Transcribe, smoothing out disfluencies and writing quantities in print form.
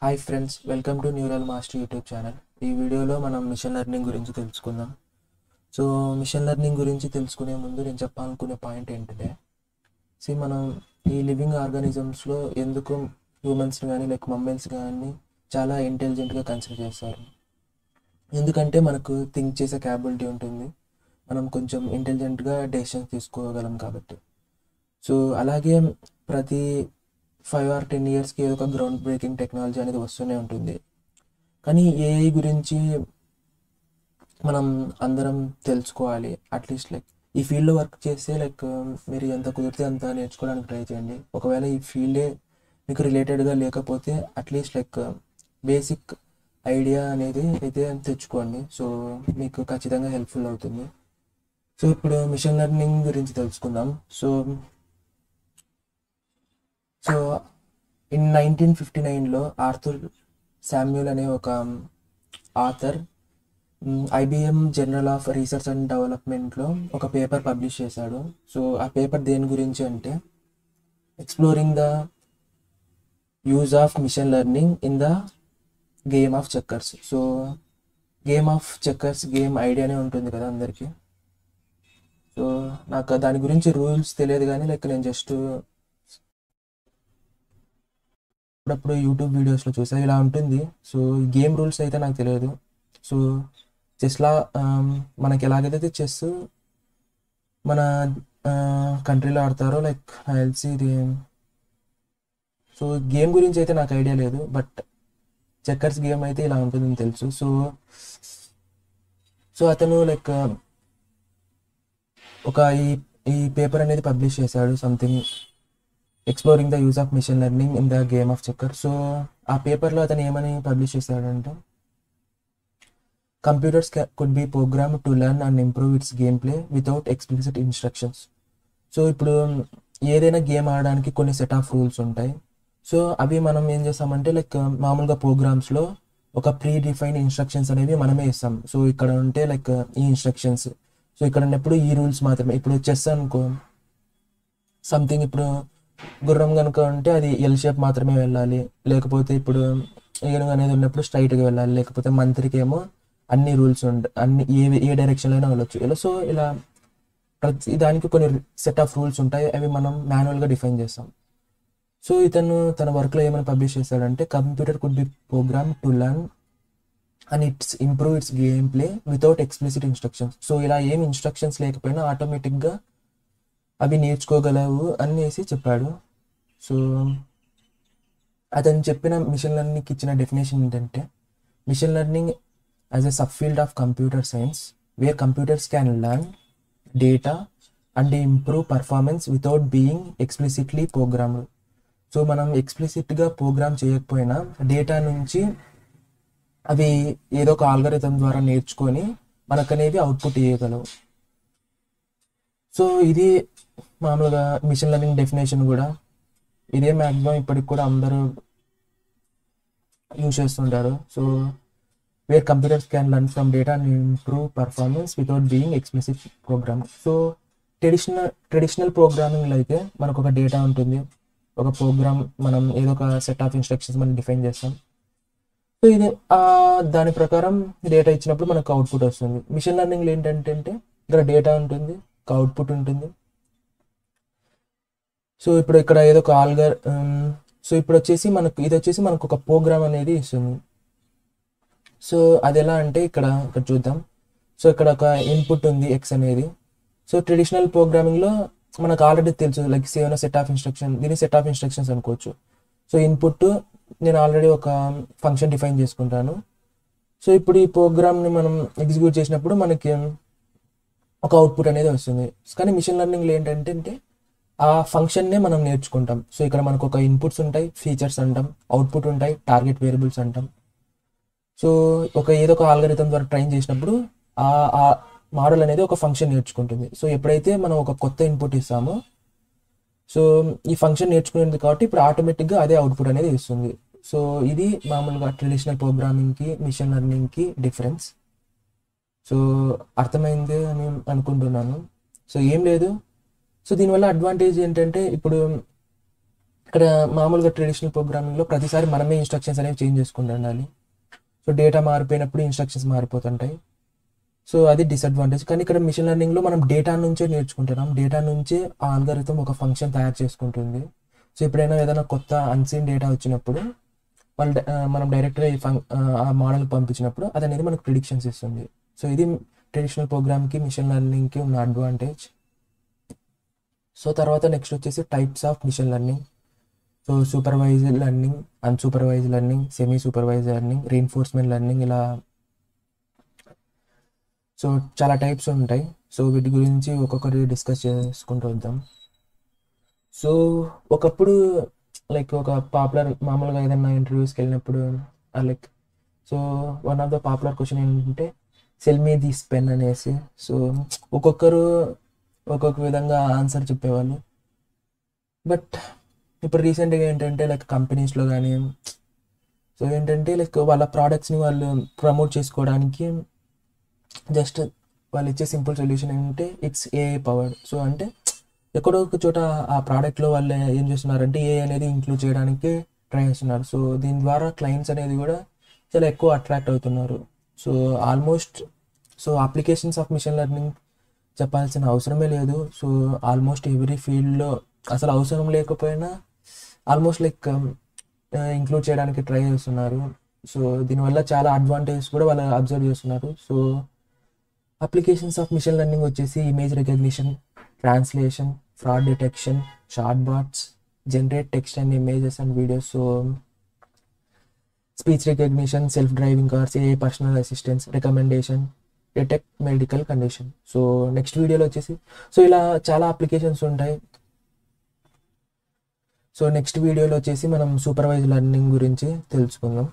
Hi friends, welcome to neural master YouTube channel. ఈ వీడియోలో మనం మిషన్ లెర్నింగ్ గురించి తెలుసుకుందాం. సో మిషన్ లెర్నింగ్ గురించి తెలుసుకునే ముందు నేను చెప్పాలనుకునే పాయింట్ ఏంటంటే, మనం ఈ లివింగ్ ఆర్గానిజమ్స్లో ఎందుకు హ్యూమన్స్ని కానీ లైక్ మమ్మల్స్ కానీ చాలా ఇంటెలిజెంట్గా కన్సిడర్ చేస్తారు. ఎందుకంటే మనకు థింక్ చేసే క్యాపబిలిటీ ఉంటుంది, మనం కొంచెం ఇంటెలిజెంట్గా డెసిషన్స్ తీసుకోగలం కాబట్టి. సో అలాగే ప్రతి 5 or 10 yearsకి ఏదో ఒక గ్రౌండ్ బ్రేకింగ్ టెక్నాలజీ అనేది వస్తూనే ఉంటుంది. కానీ ఏఐ గురించి మనం అందరం తెలుసుకోవాలి. అట్లీస్ట్ లైక్ ఈ ఫీల్డ్లో వర్క్ చేస్తే మీరు ఎంత కుదిరితే అంత నేర్చుకోవడానికి ట్రై చేయండి. ఒకవేళ ఈ ఫీల్డే మీకు రిలేటెడ్గా లేకపోతే అట్లీస్ట్ బేసిక్ ఐడియా అనేది అయితే తెచ్చుకోండి. సో మీకు ఖచ్చితంగా హెల్ప్ఫుల్ అవుతుంది. సో ఇప్పుడు మిషన్ లెర్నింగ్ గురించి తెలుసుకుందాం. సో ఇన్ 1959లో ఆర్థర్ శామ్యూల్ అనే ఒక author IBM journal of research and డెవలప్మెంట్లో ఒక పేపర్ పబ్లిష్ చేశాడు. సో ఆ పేపర్ దేని గురించి అంటే, exploring the use of machine learning in the game of checkers. So game of checkers game ఐడియానే ఉంటుంది కదా అందరికీ. సో నాకు దాని గురించి రూల్స్ తెలియదు, కానీ నేను జస్ట్ అప్పుడప్పుడు యూట్యూబ్ వీడియోస్లో చూసా ఇలా ఉంటుంది. సో గేమ్ రూల్స్ అయితే నాకు తెలియదు. సో చెస్లా మనకి ఎలాగైతే చెస్ మన కంట్రీలో ఆడతారో తెలిసి ఇది. సో గేమ్ గురించి అయితే నాకు ఐడియా లేదు, బట్ చెక్కర్స్ గేమ్ అయితే ఇలా ఉంటుందని తెలుసు. సో అతను ఒక ఈ పేపర్ అనేది పబ్లిష్ చేశాడు, something exploring the use of machine learning in the game of checker. So ఆ పేపర్లో అతను ఏమని పబ్లిష్ చేశాడంటే, computers could be program to learn and improve its game play without explicit instructions. So ఇప్పుడు ఏదైనా game ఆడడానికి కొన్ని సెట్ ఆఫ్ రూల్స్ ఉంటాయి. సో అవి మనం ఏం చేస్తామంటే మామూలుగా ప్రోగ్రామ్స్లో ఒక ప్రీ డిఫైన్ ఇన్స్ట్రక్షన్స్ అనేవి మనమే ఇస్తాం. సో ఇక్కడ ఉంటే ఈ ఇన్స్ట్రక్షన్స్, సో ఇక్కడ ఉన్నప్పుడు ఈ రూల్స్ మాత్రమే. ఇప్పుడు చెస్ అనుకో, సంథింగ్ ఇప్పుడు గుర్రం కనుక ఉంటే అది ఎల్ షేప్ మాత్రమే వెళ్ళాలి, లేకపోతే ఇప్పుడు ఏనుగు అనేది ఉన్నప్పుడు స్ట్రైట్గా వెళ్ళాలి, లేకపోతే మంత్రికి ఏమో అన్ని రూల్స్ ఉంటాయి, అన్ని ఏ డైరెక్షన్లో అయినా వెళ్ళొచ్చు ఇలా. సో ఇలా ప్రతి దానికి కొన్ని సెట్ ఆఫ్ రూల్స్ ఉంటాయి, అవి మనం మాన్యువల్గా డిఫైన్ చేస్తాం. సో ఇతను తన వర్క్లో ఏమైనా పబ్లిష్ చేశాడంటే, computer could be program to learn and improve its game play without explicit instructions. So ఇలా ఏం ఇన్స్ట్రక్షన్స్ లేకపోయినా ఆటోమేటిక్గా అవి నేర్చుకోగలవు అనేసి చెప్పాడు. సో అతను చెప్పిన మిషన్ లెర్నింగ్కి ఇచ్చిన డెఫినేషన్ ఏంటంటే, machine learning as a sub field of computer science where computers can learn data and improve performance without being explicitly programmed. So మనం ఎక్స్ప్లిసిట్గా ప్రోగ్రామ్ చేయకపోయినా డేటా నుంచి అవి ఏదో ఒక ఆల్గరిథం ద్వారా నేర్చుకొని మనకనేవి అవుట్పుట్ ఇవ్వగలవు. సో ఇది మామూలుగా మిషన్ లెర్నింగ్ డెఫినేషన్ కూడా ఇదే మ్యాక్సిమం ఇప్పటికి కూడా అందరూ యూజ్ చేస్తుంటారు. So where computers can learn from data and improve performance without being explicit program. So traditional ప్రోగ్రామింగ్లో అయితే మనకు ఒక డేటా ఉంటుంది, ఒక ప్రోగ్రామ్, మనం ఏదో ఒక సెట్ ఆఫ్ ఇన్స్ట్రక్షన్స్ మనం డిఫైన్ చేస్తాం. సో ఇది దాని ప్రకారం డేటా ఇచ్చినప్పుడు మనకు అవుట్పుట్ వస్తుంది. మిషన్ లెర్నింగ్లో ఏంటంటే ఇక్కడ డేటా ఉంటుంది, ఒక అవుట్పుట్ ఉంటుంది. సో ఇప్పుడు ఇక్కడ ఏదో ఒక సో ఇప్పుడు వచ్చేసి మనకు ఒక ప్రోగ్రామ్ అనేది ఇస్తుంది. సో అది ఎలా అంటే ఇక్కడ చూద్దాం. సో ఇక్కడ ఒక ఇన్పుట్ ఉంది ఎక్స్ అనేది. సో ట్రెడిషనల్ ప్రోగ్రామింగ్లో మనకు ఆల్రెడీ తెలుసు, ఏమైనా సెట్ ఆఫ్ ఇన్స్ట్రక్షన్, దీన్ని సెట్ ఆఫ్ ఇన్స్ట్రక్షన్స్ అనుకోవచ్చు. సో ఇన్పుట్ నేను ఆల్రెడీ ఒక ఫంక్షన్ డిఫైన్ చేసుకుంటాను. సో ఇప్పుడు ఈ ప్రోగ్రామ్ని మనం ఎగ్జిక్యూట్ చేసినప్పుడు మనకి ఒక అవుట్పుట్ అనేది వస్తుంది. కానీ మిషన్ లెర్నింగ్లో ఏంటంటే ఆ ఫంక్షన్నే మనం నేర్చుకుంటాం. సో ఇక్కడ మనకు ఒక ఇన్పుట్స్ ఉంటాయి, ఫీచర్స్ అంటాం, అవుట్పుట్ ఉంటాయి, టార్గెట్ వేరియబుల్స్ అంటాం. సో ఏదో ఒక ఆల్గరిథం ద్వారా ట్రైన్ చేసినప్పుడు ఆ మోడల్ అనేది ఒక ఫంక్షన్ నేర్చుకుంటుంది. సో ఎప్పుడైతే మనం ఒక కొత్త ఇన్పుట్ ఇస్తామో, సో ఈ ఫంక్షన్ నేర్చుకునేది కాబట్టి ఇప్పుడు ఆటోమేటిక్గా అదే అవుట్పుట్ అనేది ఇస్తుంది. సో ఇది మామూలుగా ట్రెడిషనల్ ప్రోగ్రామింగ్కి మిషన్ లెర్నింగ్కి డిఫరెన్స్. సో అర్థమైంది అని అనుకుంటున్నాను. సో ఏం లేదు. సో దీనివల్ల అడ్వాంటేజ్ ఏంటంటే, ఇప్పుడు ఇక్కడ మామూలుగా ట్రెడిషనల్ ప్రోగ్రామింగ్లో ప్రతిసారి మనమే ఇన్స్ట్రక్షన్స్ అనేవి చేంజ్ చేసుకుంటూ ఉండాలి. సో డేటా మారిపోయినప్పుడు ఇన్స్ట్రక్షన్స్ మారిపోతుంటాయి. సో అది డిసడ్వాంటేజ్. కానీ ఇక్కడ మిషన్ లెర్నింగ్లో మనం డేటా నుంచే నేర్చుకుంటున్నాం. డేటా నుంచే ఆ ఆల్గరిథం ఒక ఫంక్షన్ తయారు చేసుకుంటుంది. సో ఎప్పుడైనా ఏదైనా కొత్త అన్సీన్ డేటా వచ్చినప్పుడు మనం డైరెక్ట్గా ఆ మోడల్కి పంపించినప్పుడు అది అనేది మనకు ప్రిడిక్షన్స్ ఇస్తుంది. సో ఇది ట్రెడిషనల్ ప్రోగ్రామ్కి మిషన్ లెర్నింగ్కి ఉన్న అడ్వాంటేజ్. సో తర్వాత నెక్స్ట్ వచ్చేసి types of machine learning. So supervised learning, unsupervised learning, semi supervised learning, reinforcement learning, ఇలా సో చాలా టైప్స్ ఉంటాయి. సో వీటి గురించి ఒక్కొక్కటి డిస్కస్ చేసుకుంటూ వద్దాం. సో ఒకప్పుడు లైక్ ఒక పాపులర్ మామూలుగా ఏదైనా ఇంటర్వ్యూస్కి వెళ్ళినప్పుడు like so one of the popular question ఏంటంటే సెల్ మీ దిస్ పెన్ అనేసి. సో ఒక్కొక్కరు ఒక్కొక్క విధంగా ఆన్సర్ చెప్పేవాళ్ళు. బట్ ఇప్పుడు రీసెంట్గా ఏంటంటే లైక్ కంపెనీస్లో కానీ సో ఏంటంటే లైక్ వాళ్ళ ప్రోడక్ట్స్ని వాళ్ళు ప్రమోట్ చేసుకోవడానికి జస్ట్ వాళ్ళు ఇచ్చే సింపుల్ సొల్యూషన్ ఏంటంటే ఇట్స్ ఏఐ పవర్డ్. సో అంటే ఎక్కడో ఒక చోట ఆ ప్రోడక్ట్లో వాళ్ళు ఏం చేస్తున్నారంటే ఏఐ అనేది ఇంక్లూడ్ చేయడానికి ట్రై చేస్తున్నారు. సో దీని ద్వారా క్లయింట్స్ అనేది కూడా చాలా ఎక్కువ అట్రాక్ట్ అవుతున్నారు. So almost so applications of machine learning చెప్పాల్సిన అవసరమే లేదు. సో ఆల్మోస్ట్ ఎవ్రీ ఫీల్డ్లో అసలు అవసరం లేకపోయినా ఆల్మోస్ట్ లైక్ ఇంక్లూడ్ చేయడానికి ట్రై చేస్తున్నారు. సో దీనివల్ల చాలా అడ్వాంటేజెస్ కూడా వాళ్ళు అబ్జర్వ్ చేస్తున్నారు. So applications of machine learning వచ్చేసి image recognition, translation, fraud detection, chat bots, generate text and images and videos, so speech recognition, self driving cars, a personal assistance, recommendation, detect medical condition. So next వీడియోలో వచ్చేసి so ఇలా చాలా applications ఉంటాయి. So next వీడియోలో వచ్చేసి మనం supervise learning గురించి తెలుసుకుందాం.